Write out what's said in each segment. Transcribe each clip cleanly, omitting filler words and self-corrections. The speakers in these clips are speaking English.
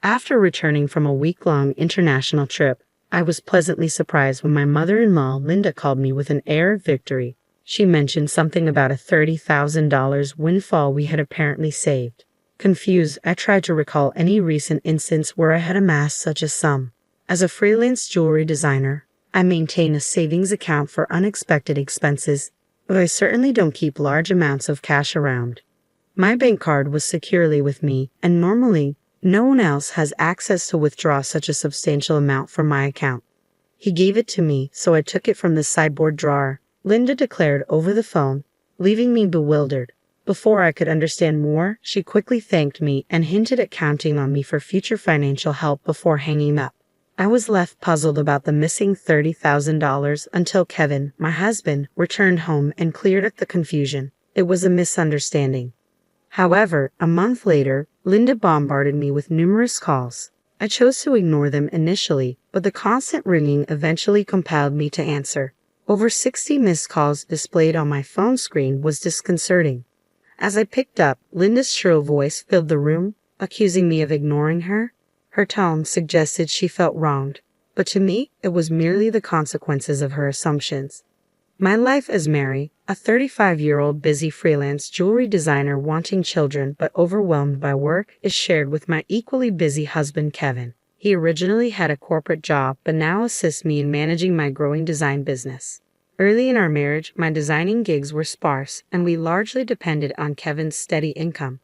After returning from a week-long international trip, I was pleasantly surprised when my mother-in-law, Linda, called me with an air of victory. She mentioned something about a $30,000 windfall we had apparently saved. Confused, I tried to recall any recent instance where I had amassed such a sum. As a freelance jewelry designer, I maintain a savings account for unexpected expenses, but I certainly don't keep large amounts of cash around. My bank card was securely with me, and normally, no one else has access to withdraw such a substantial amount from my account. He gave it to me, so I took it from the sideboard drawer, Linda declared over the phone, leaving me bewildered. Before I could understand more, she quickly thanked me and hinted at counting on me for future financial help before hanging up. I was left puzzled about the missing $30,000 until Kevin, my husband, returned home and cleared up the confusion. It was a misunderstanding. However, a month later, Linda bombarded me with numerous calls. I chose to ignore them initially, but the constant ringing eventually compelled me to answer. Over 60 missed calls displayed on my phone screen was disconcerting. As I picked up, Linda's shrill voice filled the room, accusing me of ignoring her. Her tone suggested she felt wronged, but to me, it was merely the consequences of her assumptions. My life as Mary, a 35-year-old busy freelance jewelry designer wanting children but overwhelmed by work, is shared with my equally busy husband Kevin. He originally had a corporate job but now assists me in managing my growing design business. Early in our marriage, my designing gigs were sparse and we largely depended on Kevin's steady income.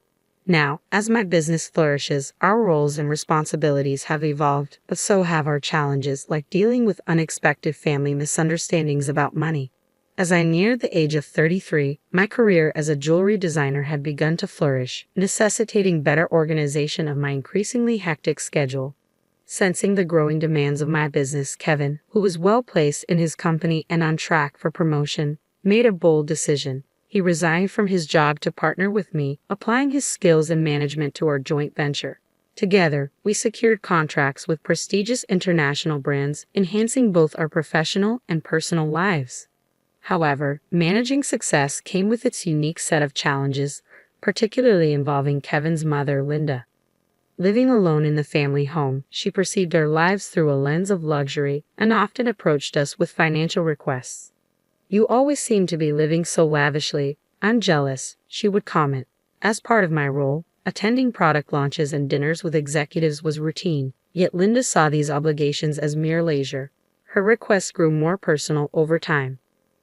Now, as my business flourishes, our roles and responsibilities have evolved, but so have our challenges, like dealing with unexpected family misunderstandings about money. As I neared the age of 33, my career as a jewelry designer had begun to flourish, necessitating better organization of my increasingly hectic schedule. Sensing the growing demands of my business, Kevin, who was well placed in his company and on track for promotion, made a bold decision. He resigned from his job to partner with me, applying his skills in management to our joint venture. Together, we secured contracts with prestigious international brands, enhancing both our professional and personal lives. However, managing success came with its unique set of challenges, particularly involving Kevin's mother, Linda. Living alone in the family home, she perceived our lives through a lens of luxury and often approached us with financial requests. "You always seem to be living so lavishly. I'm jealous," she would comment. As part of my role, attending product launches and dinners with executives was routine, yet Linda saw these obligations as mere leisure. Her requests grew more personal over time.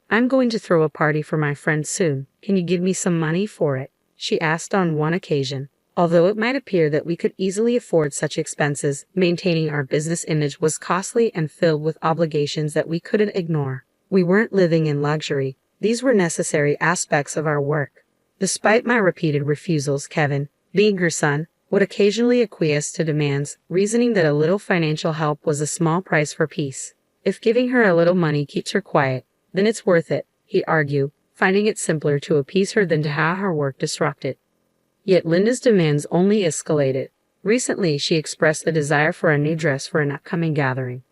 "I'm going to throw a party for my friends soon. Can you give me some money for it?" she asked on one occasion. Although it might appear that we could easily afford such expenses, maintaining our business image was costly and filled with obligations that we couldn't ignore. We weren't living in luxury. These were necessary aspects of our work. Despite my repeated refusals, Kevin, being her son, would occasionally acquiesce to demands, reasoning that a little financial help was a small price for peace. "If giving her a little money keeps her quiet, then it's worth it," he argued, finding it simpler to appease her than to have her work disrupted. Yet Linda's demands only escalated. Recently, she expressed a desire for a new dress for an upcoming gathering.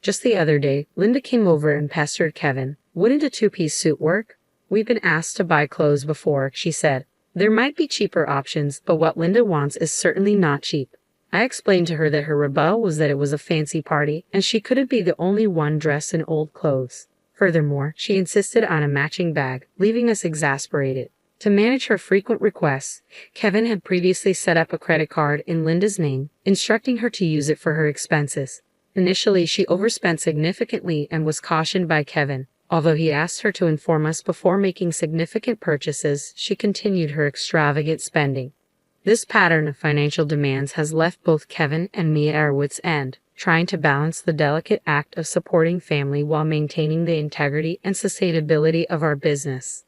Just the other day, Linda came over and pestered Kevin. "Wouldn't a two-piece suit work? We've been asked to buy clothes before," she said. There might be cheaper options, but what Linda wants is certainly not cheap. I explained to her that her rebuttal was that it was a fancy party, and she couldn't be the only one dressed in old clothes. Furthermore, she insisted on a matching bag, leaving us exasperated. To manage her frequent requests, Kevin had previously set up a credit card in Linda's name, instructing her to use it for her expenses. Initially, she overspent significantly and was cautioned by Kevin. Although he asked her to inform us before making significant purchases, she continued her extravagant spending. This pattern of financial demands has left both Kevin and me at our wits' end, trying to balance the delicate act of supporting family while maintaining the integrity and sustainability of our business.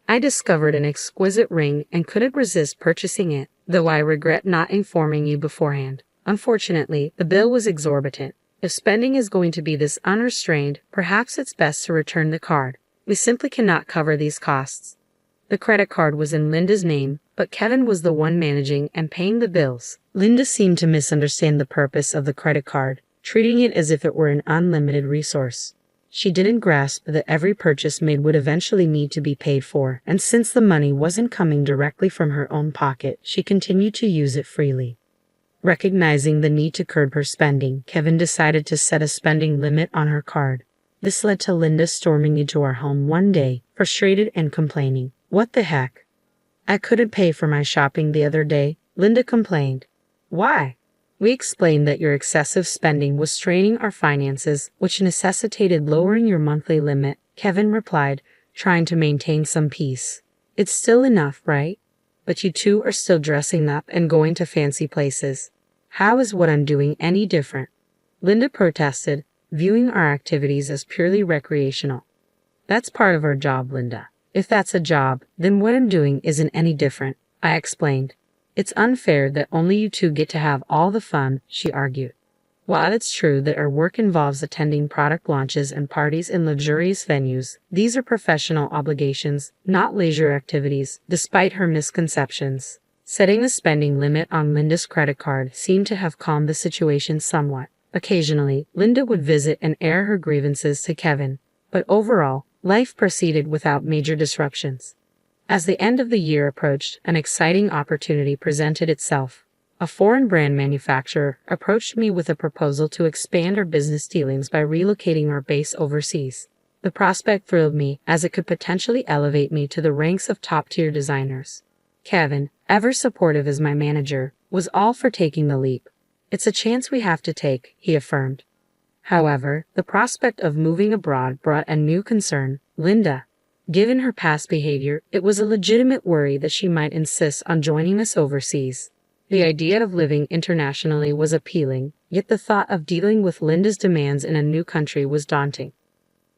I discovered an exquisite ring and couldn't resist purchasing it, though I regret not informing you beforehand. Unfortunately, the bill was exorbitant. If spending is going to be this unrestrained, perhaps it's best to return the card. We simply cannot cover these costs. The credit card was in Linda's name, but Kevin was the one managing and paying the bills. Linda seemed to misunderstand the purpose of the credit card, treating it as if it were an unlimited resource. She didn't grasp that every purchase made would eventually need to be paid for, and since the money wasn't coming directly from her own pocket, she continued to use it freely. Recognizing the need to curb her spending, Kevin decided to set a spending limit on her card. This led to Linda storming into our home one day, frustrated and complaining. "What the heck? I couldn't pay for my shopping the other day," Linda complained. "Why?" We explained that your excessive spending was straining our finances, which necessitated lowering your monthly limit. Kevin replied, trying to maintain some peace. "It's still enough, right? But you two are still dressing up and going to fancy places. How is what I'm doing any different?" Linda protested, viewing our activities as purely recreational. "That's part of our job, Linda. If that's a job, then what I'm doing isn't any different," I explained. "It's unfair that only you two get to have all the fun," she argued. While it's true that our work involves attending product launches and parties in luxurious venues, these are professional obligations, not leisure activities, despite her misconceptions. Setting a spending limit on Linda's credit card seemed to have calmed the situation somewhat. Occasionally, Linda would visit and air her grievances to Kevin, but overall, life proceeded without major disruptions. As the end of the year approached, an exciting opportunity presented itself. A foreign brand manufacturer approached me with a proposal to expand our business dealings by relocating our base overseas. The prospect thrilled me, as it could potentially elevate me to the ranks of top-tier designers. Kevin, ever supportive as my manager, was all for taking the leap. "It's a chance we have to take," he affirmed. However, the prospect of moving abroad brought a new concern. Linda. Given her past behavior, it was a legitimate worry that she might insist on joining us overseas. The idea of living internationally was appealing, yet the thought of dealing with Linda's demands in a new country was daunting.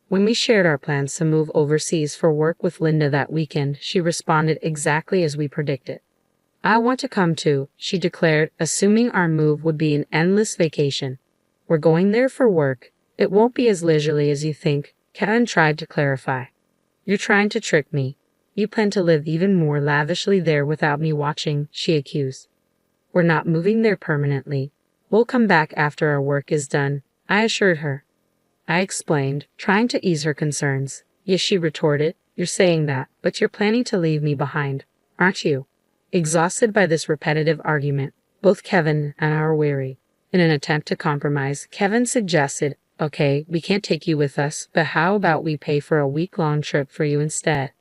When we shared our plans to move overseas for work with Linda that weekend, she responded exactly as we predicted. "I want to come too," she declared, assuming our move would be an endless vacation. "We're going there for work. It won't be as leisurely as you think," Kevin tried to clarify. "You're trying to trick me. You plan to live even more lavishly there without me watching," she accused. "We're not moving there permanently. We'll come back after our work is done," I assured her. I explained, trying to ease her concerns. "Yes," she retorted, "you're saying that, but you're planning to leave me behind, aren't you?" Exhausted by this repetitive argument, both Kevin and I were weary. In an attempt to compromise, Kevin suggested, "Okay, we can't take you with us, but how about we pay for a week-long trip for you instead?"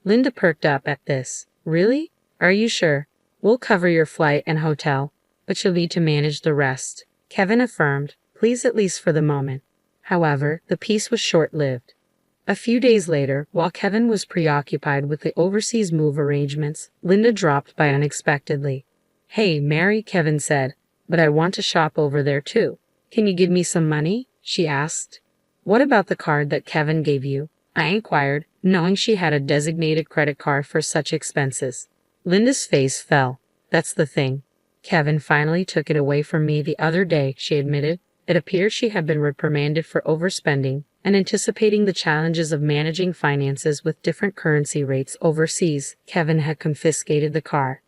Linda perked up at this. "Really? Are you sure? We'll cover your flight and hotel, but you'll need to manage the rest," Kevin affirmed, pleased at least for the moment. However, the peace was short-lived. A few days later, while Kevin was preoccupied with the overseas move arrangements, Linda dropped by unexpectedly. "Hey, Mary," Kevin said, "but I want to shop over there too. Can you give me some money?" she asked. "What about the card that Kevin gave you?" I inquired, knowing she had a designated credit card for such expenses. Linda's face fell. "That's the thing. Kevin finally took it away from me the other day," she admitted. It appeared she had been reprimanded for overspending, and anticipating the challenges of managing finances with different currency rates overseas, Kevin had confiscated the card.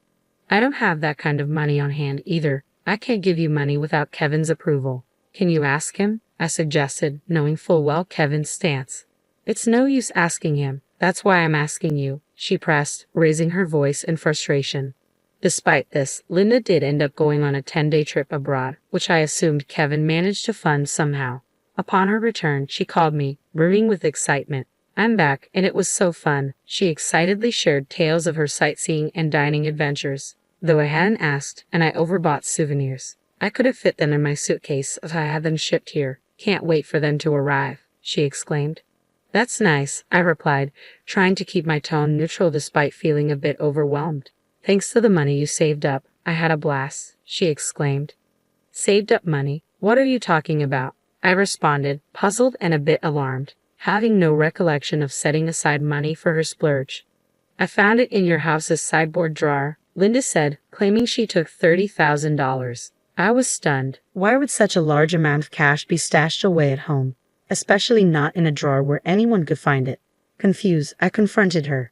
"I don't have that kind of money on hand either. I can't give you money without Kevin's approval." "Can you ask him?" I suggested, knowing full well Kevin's stance. "It's no use asking him. That's why I'm asking you," she pressed, raising her voice in frustration. Despite this, Linda did end up going on a 10-day trip abroad, which I assumed Kevin managed to fund somehow. Upon her return, she called me, brimming with excitement. "I'm back, and it was so fun." She excitedly shared tales of her sightseeing and dining adventures. "Though I hadn't asked, and I overbought souvenirs. I could have fit them in my suitcase if I had them shipped here. Can't wait for them to arrive," she exclaimed. "That's nice," I replied, trying to keep my tone neutral despite feeling a bit overwhelmed. "Thanks to the money you saved up, I had a blast," she exclaimed. "Saved up money? What are you talking about?" I responded, puzzled and a bit alarmed, having no recollection of setting aside money for her splurge. "I found it in your house's sideboard drawer," Linda said, claiming she took $30,000. I was stunned. Why would such a large amount of cash be stashed away at home, especially not in a drawer where anyone could find it? Confused, I confronted her.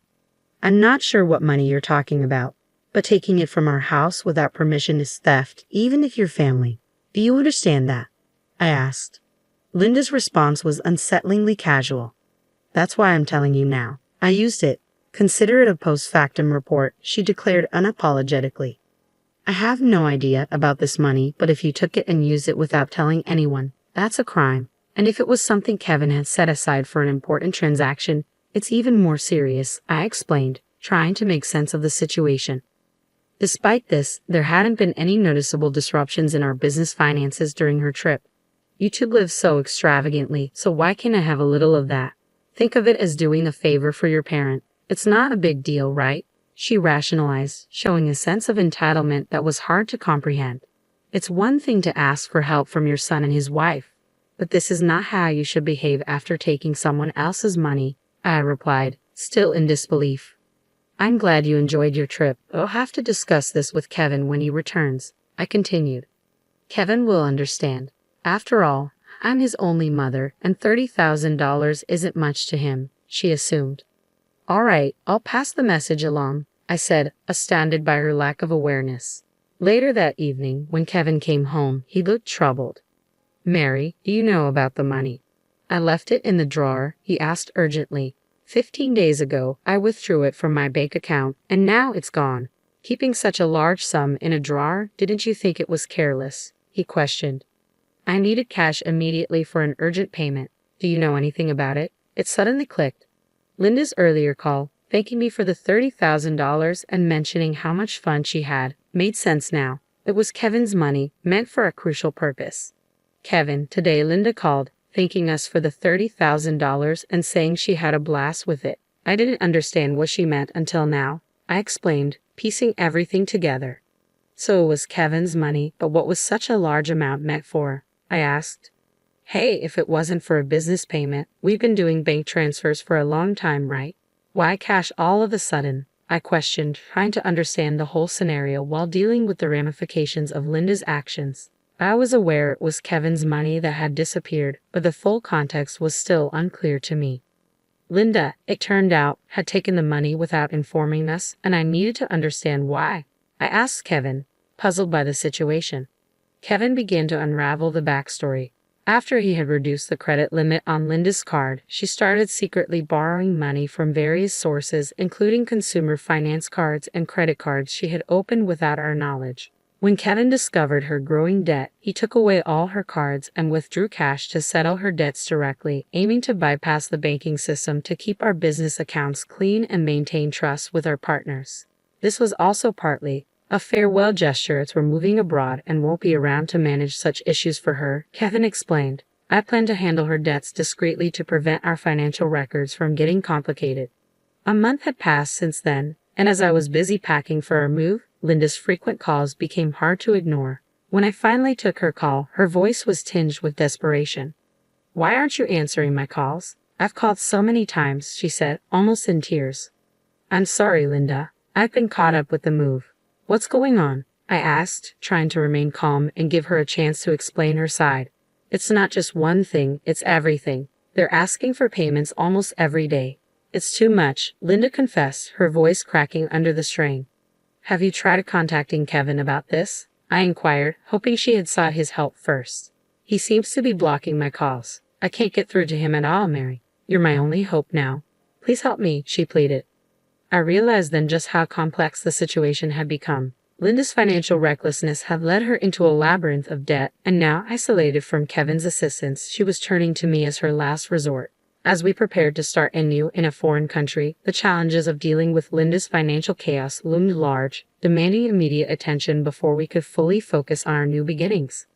"I'm not sure what money you're talking about, but taking it from our house without permission is theft, even if you're family. Do you understand that?" I asked. Linda's response was unsettlingly casual. "That's why I'm telling you now. I used it. Consider it a post factum report," she declared unapologetically. I have no idea about this money, but if you took it and used it without telling anyone, that's a crime. And if it was something Kevin had set aside for an important transaction, it's even more serious, I explained, trying to make sense of the situation. Despite this, there hadn't been any noticeable disruptions in our business finances during her trip. You two live so extravagantly, so why can't I have a little of that? Think of it as doing a favor for your parent. It's not a big deal, right? She rationalized, showing a sense of entitlement that was hard to comprehend. It's one thing to ask for help from your son and his wife, but this is not how you should behave after taking someone else's money, I replied, still in disbelief. I'm glad you enjoyed your trip. I'll have to discuss this with Kevin when he returns, I continued. Kevin will understand. After all, I'm his only mother, and $30,000 isn't much to him, she assumed. All right, I'll pass the message along, I said, astounded by her lack of awareness. Later that evening, when Kevin came home, he looked troubled. Mary, do you know about the money? I left it in the drawer, he asked urgently. 15 days ago, I withdrew it from my bank account, and now it's gone. Keeping such a large sum in a drawer, didn't you think it was careless? He questioned. I needed cash immediately for an urgent payment. Do you know anything about it? It suddenly clicked. Linda's earlier call, thanking me for the $30,000 and mentioning how much fun she had, made sense now. It was Kevin's money, meant for a crucial purpose. Kevin, today Linda called, thanking us for the $30,000 and saying she had a blast with it. I didn't understand what she meant until now. I explained, piecing everything together. So it was Kevin's money, but what was such a large amount meant for? I asked. Hey, if it wasn't for a business payment, we've been doing bank transfers for a long time, right? Why cash all of a sudden? I questioned, trying to understand the whole scenario while dealing with the ramifications of Linda's actions. I was aware it was Kevin's money that had disappeared, but the full context was still unclear to me. Linda, it turned out, had taken the money without informing us, and I needed to understand why. I asked Kevin, puzzled by the situation. Kevin began to unravel the backstory. After he had reduced the credit limit on Linda's card, she started secretly borrowing money from various sources, including consumer finance cards and credit cards she had opened without our knowledge. When Kevin discovered her growing debt, he took away all her cards and withdrew cash to settle her debts directly, aiming to bypass the banking system to keep our business accounts clean and maintain trust with our partners. This was also partly a farewell gesture as we're moving abroad and won't be around to manage such issues for her, Kevin explained. I plan to handle her debts discreetly to prevent our financial records from getting complicated. A month had passed since then, and as I was busy packing for our move, Linda's frequent calls became hard to ignore. When I finally took her call, her voice was tinged with desperation. Why aren't you answering my calls? I've called so many times, she said, almost in tears. I'm sorry, Linda. I've been caught up with the move. What's going on? I asked, trying to remain calm and give her a chance to explain her side. It's not just one thing, it's everything. They're asking for payments almost every day. It's too much, Linda confessed, her voice cracking under the strain. Have you tried contacting Kevin about this? I inquired, hoping she had sought his help first. He seems to be blocking my calls. I can't get through to him at all, Mary. You're my only hope now. Please help me, she pleaded. I realized then just how complex the situation had become. Linda's financial recklessness had led her into a labyrinth of debt, and now, isolated from Kevin's assistance, she was turning to me as her last resort. As we prepared to start anew in a foreign country, the challenges of dealing with Linda's financial chaos loomed large, demanding immediate attention before we could fully focus on our new beginnings.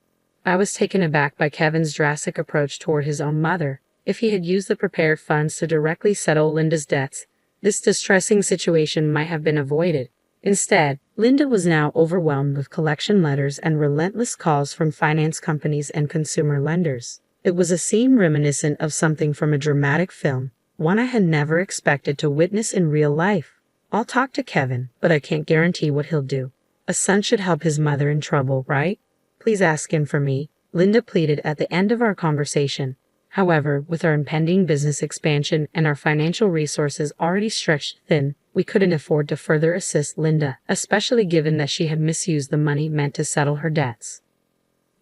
I was taken aback by Kevin's drastic approach toward his own mother. If he had used the prepared funds to directly settle Linda's debts, this distressing situation might have been avoided. Instead, Linda was now overwhelmed with collection letters and relentless calls from finance companies and consumer lenders. It was a scene reminiscent of something from a dramatic film, one I had never expected to witness in real life. I'll talk to Kevin, but I can't guarantee what he'll do. A son should help his mother in trouble, right? Please ask him for me, Linda pleaded at the end of our conversation. However, with our impending business expansion and our financial resources already stretched thin, we couldn't afford to further assist Linda, especially given that she had misused the money meant to settle her debts.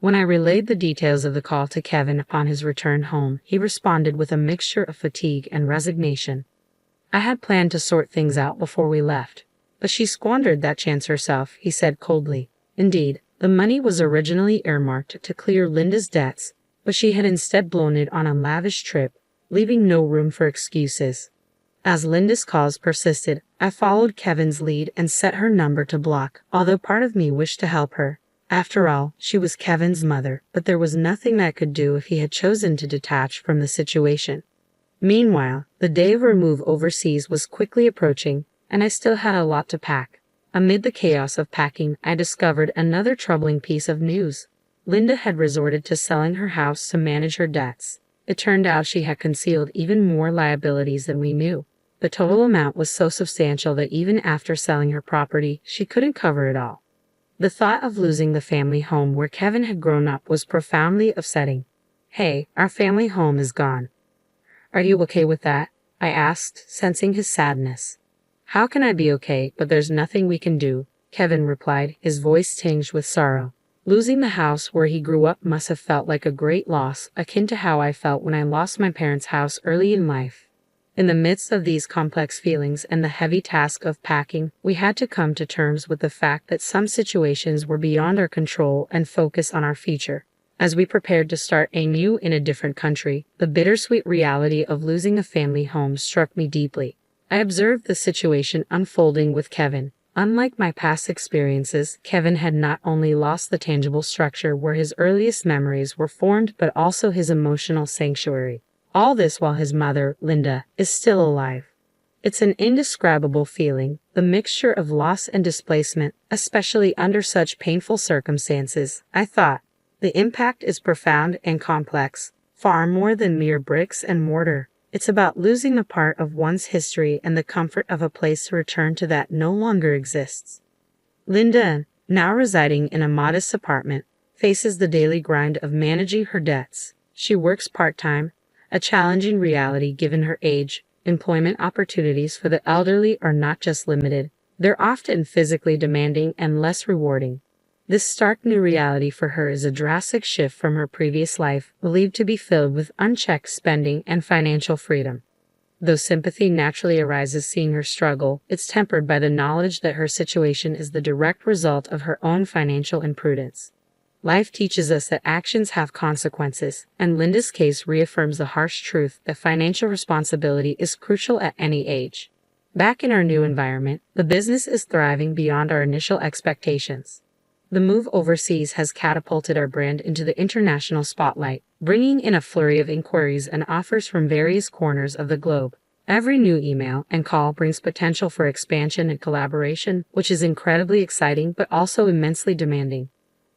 When I relayed the details of the call to Kevin upon his return home, he responded with a mixture of fatigue and resignation. I had planned to sort things out before we left, but she squandered that chance herself, he said coldly. Indeed, the money was originally earmarked to clear Linda's debts, but she had instead blown it on a lavish trip, leaving no room for excuses. As Linda's calls persisted, I followed Kevin's lead and set her number to block, although part of me wished to help her. After all, she was Kevin's mother, but there was nothing I could do if he had chosen to detach from the situation. Meanwhile, the day of our move overseas was quickly approaching, and I still had a lot to pack. Amid the chaos of packing, I discovered another troubling piece of news. Linda had resorted to selling her house to manage her debts. It turned out she had concealed even more liabilities than we knew. The total amount was so substantial that even after selling her property, she couldn't cover it all. The thought of losing the family home where Kevin had grown up was profoundly upsetting. "Hey, our family home is gone. Are you okay with that?" I asked, sensing his sadness. "How can I be okay, but there's nothing we can do," Kevin replied, his voice tinged with sorrow. Losing the house where he grew up must have felt like a great loss, akin to how I felt when I lost my parents' house early in life. In the midst of these complex feelings and the heavy task of packing, we had to come to terms with the fact that some situations were beyond our control and focus on our future. As we prepared to start anew in a different country, the bittersweet reality of losing a family home struck me deeply. I observed the situation unfolding with Kevin. Unlike my past experiences, Kevin had not only lost the tangible structure where his earliest memories were formed, but also his emotional sanctuary. All this while his mother, Linda, is still alive. It's an indescribable feeling, the mixture of loss and displacement, especially under such painful circumstances. I thought, the impact is profound and complex, far more than mere bricks and mortar. It's about losing a part of one's history and the comfort of a place to return to that no longer exists. Linda, now residing in a modest apartment, faces the daily grind of managing her debts. She works part-time, a challenging reality given her age. Employment opportunities for the elderly are not just limited, they're often physically demanding and less rewarding. This stark new reality for her is a drastic shift from her previous life, believed to be filled with unchecked spending and financial freedom. Though sympathy naturally arises seeing her struggle, it's tempered by the knowledge that her situation is the direct result of her own financial imprudence. Life teaches us that actions have consequences, and Linda's case reaffirms the harsh truth that financial responsibility is crucial at any age. Back in our new environment, the business is thriving beyond our initial expectations. The move overseas has catapulted our brand into the international spotlight, bringing in a flurry of inquiries and offers from various corners of the globe. Every new email and call brings potential for expansion and collaboration, which is incredibly exciting but also immensely demanding.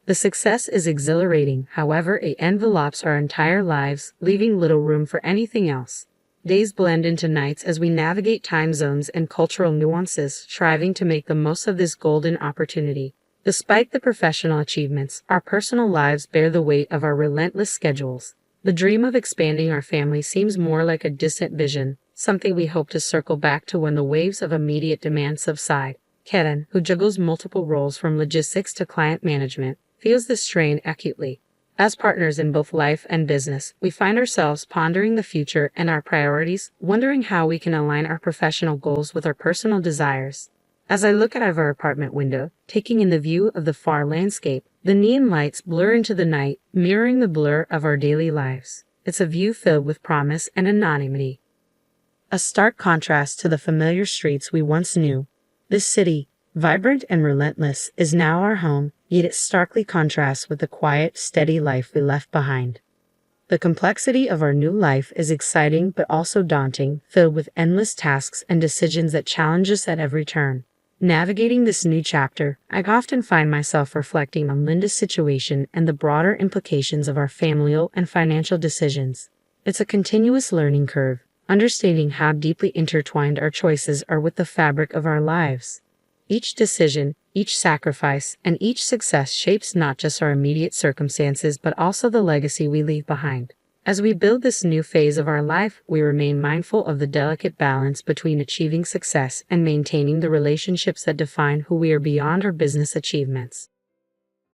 The success is exhilarating, however, it envelopes our entire lives, leaving little room for anything else. Days blend into nights as we navigate time zones and cultural nuances, striving to make the most of this golden opportunity. Despite the professional achievements, our personal lives bear the weight of our relentless schedules. The dream of expanding our family seems more like a distant vision, something we hope to circle back to when the waves of immediate demand subside. Kevin, who juggles multiple roles from logistics to client management, feels the strain acutely. As partners in both life and business, we find ourselves pondering the future and our priorities, wondering how we can align our professional goals with our personal desires. As I look out of our apartment window, taking in the view of the far landscape, the neon lights blur into the night, mirroring the blur of our daily lives. It's a view filled with promise and anonymity. A stark contrast to the familiar streets we once knew. This city, vibrant and relentless, is now our home, yet it starkly contrasts with the quiet, steady life we left behind. The complexity of our new life is exciting but also daunting, filled with endless tasks and decisions that challenge us at every turn. Navigating this new chapter, I often find myself reflecting on Linda's situation and the broader implications of our familial and financial decisions. It's a continuous learning curve, understanding how deeply intertwined our choices are with the fabric of our lives. Each decision, each sacrifice, and each success shapes not just our immediate circumstances but also the legacy we leave behind. As we build this new phase of our life, we remain mindful of the delicate balance between achieving success and maintaining the relationships that define who we are beyond our business achievements.